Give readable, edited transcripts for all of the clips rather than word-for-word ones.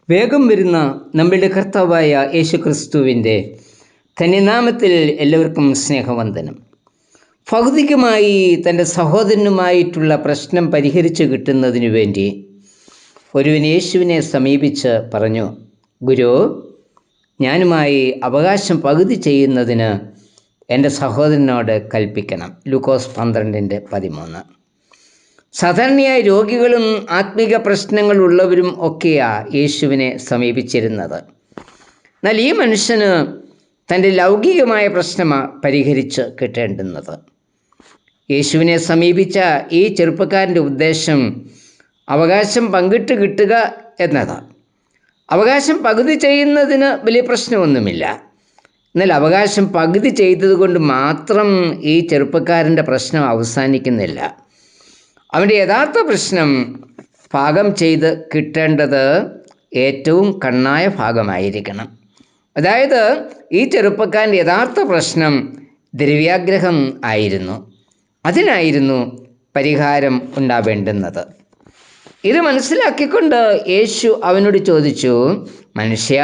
വേഗം വരുന്ന നമ്മളുടെ കർത്താവായ യേശുക്രിസ്തുവിൻ്റെ ധന്യനാമത്തിൽ എല്ലാവർക്കും സ്നേഹവന്ദനം. ഭൗതികമായി തൻ്റെ സഹോദരനുമായിട്ടുള്ള പ്രശ്നം പരിഹരിച്ചു കിട്ടുന്നതിനു വേണ്ടി ഒരുവൻ യേശുവിനെ സമീപിച്ച് പറഞ്ഞു, ഗുരു, ഞാനുമായി അവകാശം പകുതി ചെയ്യുന്നതിന് എൻ്റെ സഹോദരനോട് കൽപ്പിക്കണം. ലൂക്കോസ് 12:13. സാധാരണയായി രോഗികളും ആത്മീക പ്രശ്നങ്ങളുള്ളവരും ഒക്കെയാണ് യേശുവിനെ സമീപിച്ചിരുന്നത്. എന്നാൽ ഈ മനുഷ്യന് തൻ്റെ ലൗകികമായ പ്രശ്നമാണ് പരിഹരിച്ച് കിട്ടേണ്ടുന്നത്. യേശുവിനെ സമീപിച്ച ഈ ചെറുപ്പക്കാരൻ്റെ ഉദ്ദേശം അവകാശം പങ്കിട്ട് കിട്ടുക എന്നതാണ്. അവകാശം പകുതി ചെയ്യുന്നതിന് വലിയ പ്രശ്നമൊന്നുമില്ല. എന്നാൽ അവകാശം പകുതി ചെയ്തതുകൊണ്ട് മാത്രം ഈ ചെറുപ്പക്കാരൻ്റെ പ്രശ്നം അവസാനിക്കുന്നില്ല. അവൻ്റെ യഥാർത്ഥ പ്രശ്നം ഭാഗം ചെയ്ത് കിട്ടേണ്ടത് ഏറ്റവും കണ്ണായ ഭാഗമായിരിക്കണം. അതായത് ഈ ചെറുപ്പക്കാരൻ്റെ യഥാർത്ഥ പ്രശ്നം ദ്രവ്യാഗ്രഹം ആയിരുന്നു. അതിനായിരുന്നു പരിഹാരം ഉണ്ടാവേണ്ടുന്നത്. ഇത് മനസ്സിലാക്കിക്കൊണ്ട് യേശു അവനോട് ചോദിച്ചു, മനുഷ്യ,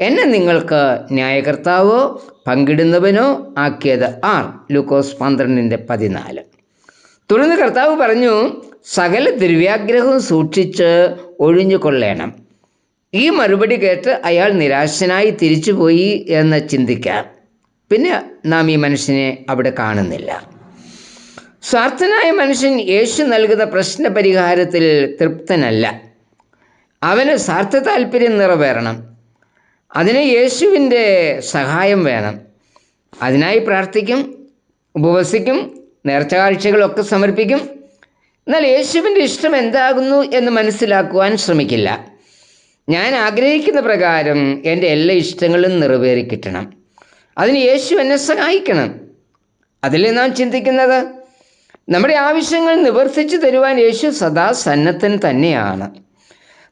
എന്നെ നിങ്ങൾക്ക് ന്യായകർത്താവോ പങ്കിടുന്നവനോ ആക്കിയത് ആർ? ലൂക്കോസ് 12:14. തുടർന്ന് കർത്താവ് പറഞ്ഞു, സകല ദ്രവ്യാഗ്രഹവും സൂക്ഷിച്ച് ഒഴിഞ്ഞു കൊള്ളേണം. ഈ മറുപടി കേട്ട് അയാൾ നിരാശനായി തിരിച്ചുപോയി എന്ന് ചിന്തിക്കാം. പിന്നെ നാം ഈ മനുഷ്യനെ അവിടെ കാണുന്നില്ല. സ്വാർത്ഥനായ മനുഷ്യൻ യേശു നൽകുന്ന പ്രശ്ന പരിഹാരത്തിൽ തൃപ്തനല്ല. അവന് സ്വാർത്ഥ താല്പര്യം നിറവേറണം. അതിന് യേശുവിൻ്റെ സഹായം വേണം. അതിനായി പ്രാർത്ഥിക്കും, ഉപവസിക്കും, നേർച്ച കാഴ്ചകളൊക്കെ സമർപ്പിക്കും. എന്നാൽ യേശുവിൻ്റെ ഇഷ്ടം എന്താകുന്നു എന്ന് മനസ്സിലാക്കുവാൻ ശ്രമിക്കില്ല. ഞാൻ ആഗ്രഹിക്കുന്ന പ്രകാരം എൻ്റെ എല്ലാ ഇഷ്ടങ്ങളും നിറവേറിക്കിട്ടണം. അതിന് യേശു എന്നെ സഹായിക്കണം. അതിലെ നാം ചിന്തിക്കുന്നത് നമ്മുടെ ആവശ്യങ്ങൾ നിവർത്തിച്ചു തരുവാൻ യേശു സദാ സന്നദ്ധൻ തന്നെയാണ്.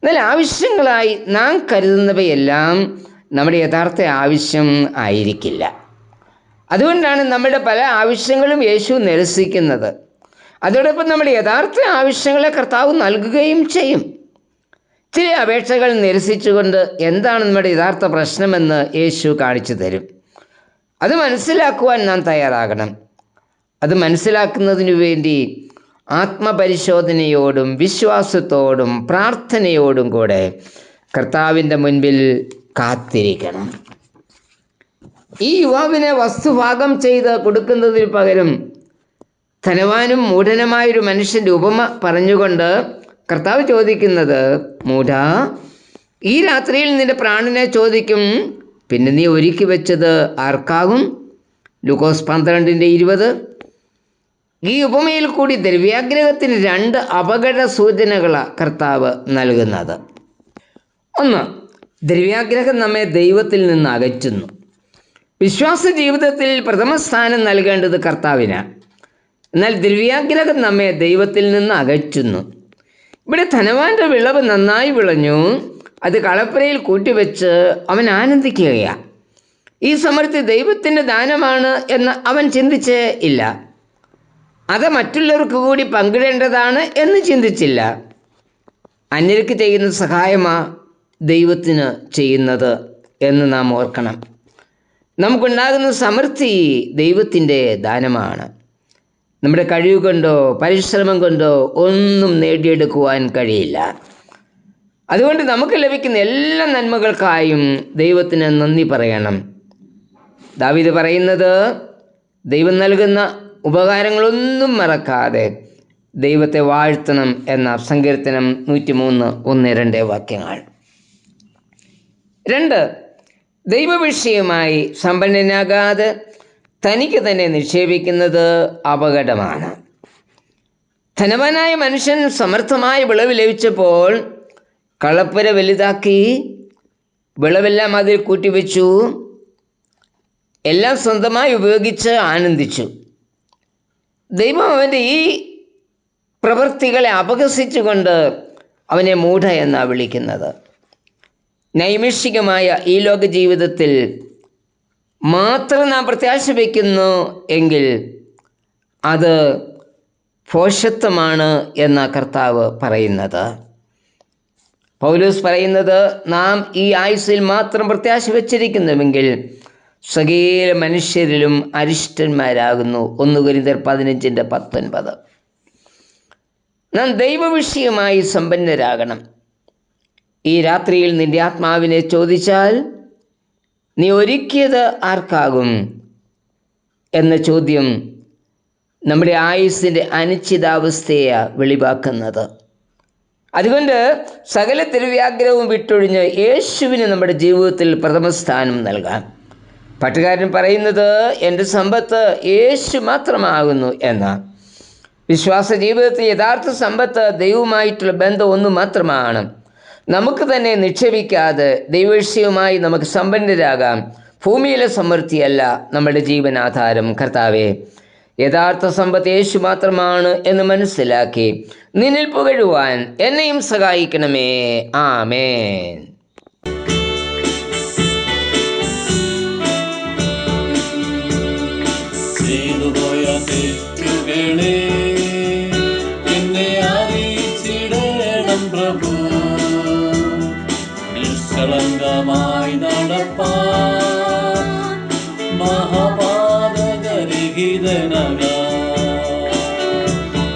എന്നാൽ ആവശ്യങ്ങളായി നാം കരുതുന്നവയെല്ലാം നമ്മുടെ യഥാർത്ഥ ആവശ്യം ആയിരിക്കില്ല. അതുകൊണ്ടാണ് നമ്മുടെ പല ആവശ്യങ്ങളും യേശു നിരസിക്കുന്നത്. അതോടൊപ്പം നമ്മുടെ യഥാർത്ഥ ആവശ്യങ്ങളെ കർത്താവ് നൽകുകയും ചെയ്യും. ചില അപേക്ഷകൾ നിരസിച്ചുകൊണ്ട് എന്താണ് നമ്മുടെ യഥാർത്ഥ പ്രശ്നമെന്ന് യേശു കാണിച്ചു തരും. അത് മനസ്സിലാക്കുവാൻ നാം തയ്യാറാകണം. അത് മനസ്സിലാക്കുന്നതിനു വേണ്ടി ആത്മപരിശോധനയോടും വിശ്വാസത്തോടും പ്രാർത്ഥനയോടും കൂടെ കർത്താവിൻ്റെ മുൻപിൽ കാത്തിരിക്കണം. ഈ യുവാവിനെ വസ്തുഭാഗം ചെയ്ത് കൊടുക്കുന്നതിന് പകരം ധനവാനും മൂഢനുമായൊരു മനുഷ്യൻ്റെ ഉപമ പറഞ്ഞുകൊണ്ട് കർത്താവ് ചോദിക്കുന്നത്, മൂഢാ, ഈ രാത്രിയിൽ നിന്റെ പ്രാണനെ ചോദിക്കും, പിന്നെ നീ ഒരുക്കി വെച്ചത് ആർക്കാകും? ലൂക്കോസ് 12:20. ഈ ഉപമയിൽ കൂടി ദ്രവ്യാഗ്രഹത്തിന് 2 അപകട സൂചനകളാണ് കർത്താവ് നൽകുന്നത്. ഒന്ന്, ദ്രവ്യാഗ്രഹം നമ്മെ ദൈവത്തിൽ നിന്ന് അകറ്റുന്നു. വിശ്വാസ ജീവിതത്തിൽ പ്രഥമ സ്ഥാനം നൽകേണ്ടത് കർത്താവിനാണ്. എന്നാൽ ദ്രവ്യാഗ്രഹം നമ്മെ ദൈവത്തിൽ നിന്ന് അകറ്റുന്നു. ഇവിടെ ധനവാന്റെ വിളവ് നന്നായി വിളഞ്ഞു. അത് കളപ്പുരയിൽ കൂട്ടിവെച്ച് അവൻ ആനന്ദിക്കുകയാണ്. ഈ സമൃദ്ധി ദൈവത്തിൻ്റെ ദാനമാണ് എന്ന് അവൻ ചിന്തിച്ചേ ഇല്ല. അത് മറ്റുള്ളവർക്ക് കൂടി പങ്കിടേണ്ടതാണ് എന്ന് ചിന്തിച്ചില്ല. അന്യർക്ക് ചെയ്യുന്ന സഹായമാണ് ദൈവത്തിന് ചെയ്യുന്നത് എന്ന് നാം ഓർക്കണം. നമുക്കുണ്ടാകുന്ന സമൃദ്ധി ദൈവത്തിൻ്റെ ദാനമാണ്. നമ്മുടെ കഴിവ് കൊണ്ടോ പരിശ്രമം കൊണ്ടോ ഒന്നും നേടിയെടുക്കുവാൻ കഴിയില്ല. അതുകൊണ്ട് നമുക്ക് ലഭിക്കുന്ന എല്ലാ നന്മകൾക്കായും ദൈവത്തിന് നന്ദി പറയണം. ദാവീദ് പറയുന്നത്, ദൈവം നൽകുന്ന ഉപകാരങ്ങളൊന്നും മറക്കാതെ ദൈവത്തെ വാഴ്ത്തണം എന്ന സങ്കീർത്തനം 103:1-2 വാക്യങ്ങൾ. 2, ദൈവവിഷയമായി സമ്പന്നനാകാതെ തനിക്ക് തന്നെ നിക്ഷേപിക്കുന്നത് അപകടമാണ്. ധനവാനായ മനുഷ്യൻ സമർത്ഥമായ വിളവ് ലഭിച്ചപ്പോൾ കളപ്പുര വലുതാക്കി വിളവെല്ലാം അതിൽ കൂട്ടിവെച്ചു. എല്ലാം സ്വന്തമായി ഉപയോഗിച്ച് ആനന്ദിച്ചു. ദൈവം അവൻ്റെ ഈ പ്രവൃത്തികളെ അപഹസിച്ചുകൊണ്ട് അവനെ മൂഢ എന്നാണ് വിളിക്കുന്നത്. നൈമിഷികമായ ഈ ലോക ജീവിതത്തിൽ മാത്രം നാം പ്രത്യാശ വയ്ക്കുന്നു എങ്കിൽ അത് ഭോഷത്വമാണ് എന്ന കർത്താവ് പറയുന്നത്. പൗലോസ് പറയുന്നത്, നാം ഈ ആയുസ്സിൽ മാത്രം പ്രത്യാശ വച്ചിരിക്കുന്നുവെങ്കിൽ സകല മനുഷ്യരിലും അരിഷ്ടന്മാരാകുന്നു. 1 കൊരിന്ത്യർ 15:19. നാം ദൈവവിഷയമായി സമ്പന്നരാകണം. ഈ രാത്രിയിൽ നിന്റെ ആത്മാവിനെ ചോദിച്ചാൽ, നീ ഒരുക്കിയത് ആർക്കാകും എന്ന ചോദ്യം നമ്മുടെ ആയുസ്സിൻ്റെ അനിശ്ചിതാവസ്ഥയെ വെളിവാക്കുന്നത്. അതുകൊണ്ട് സകല തിരുവ്യാഗ്രഹവും വിട്ടൊഴിഞ്ഞ് യേശുവിന് നമ്മുടെ ജീവിതത്തിൽ പ്രഥമസ്ഥാനം നൽകാം. പാട്ടുകാരൻ പറയുന്നത്, എൻ്റെ സമ്പത്ത് യേശു മാത്രമാകുന്നു എന്നാണ്. വിശ്വാസ ജീവിതത്തിൽ യഥാർത്ഥ സമ്പത്ത് ദൈവവുമായിട്ടുള്ള ബന്ധം ഒന്നു മാത്രമാണ്. നമുക്ക് തന്നെ നിക്ഷേപിക്കാതെ ദൈവവിഷയവുമായി നമുക്ക് സമ്പന്നരാകാം. ഭൂമിയിലെ സമൃദ്ധിയല്ല നമ്മുടെ ജീവനാധാരം. കർത്താവേ, യഥാർത്ഥ സമ്പത്ത് യേശു മാത്രമാണ് എന്ന് മനസ്സിലാക്കി നിന്നിൽ പുകഴുവാൻ എന്നെയും സഹായിക്കണമേ. ആമേൻ. നിഷ്കളങ്കമായി നടപ്പാൻ മഹാപാതകരഹിതനാകാൻ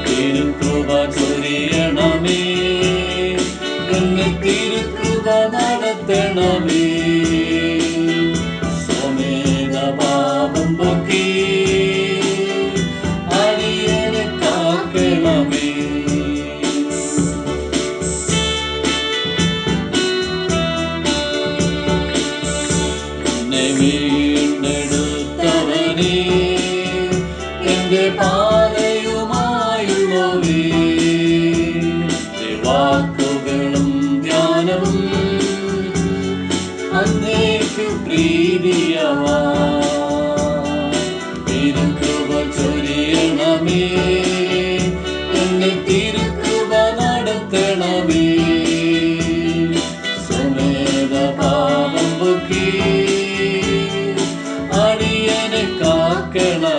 തിരുകൃപ ചൊരിയണമേ, എന്നെ തിരുകൃപ നടത്തണമേ. സ്വമേധ പാപം പൊക്കി അടിയനെ കാക്കണമേ. വീണ്ടെടുത്തവനേ, എന്റെ പാതയുമായുള്ളവേ, വാക്കുകളും ധ്യാനവും അങ്ങേക്കു പ്രീതിയവാ. തിരുകൃപ ചൊരിയണമേ, എന്നെ തിരുകൃപ നടത്തണമേ. സ്വമേധ പാപം പൊക്കി അടിയനെ കാക്കണമേ.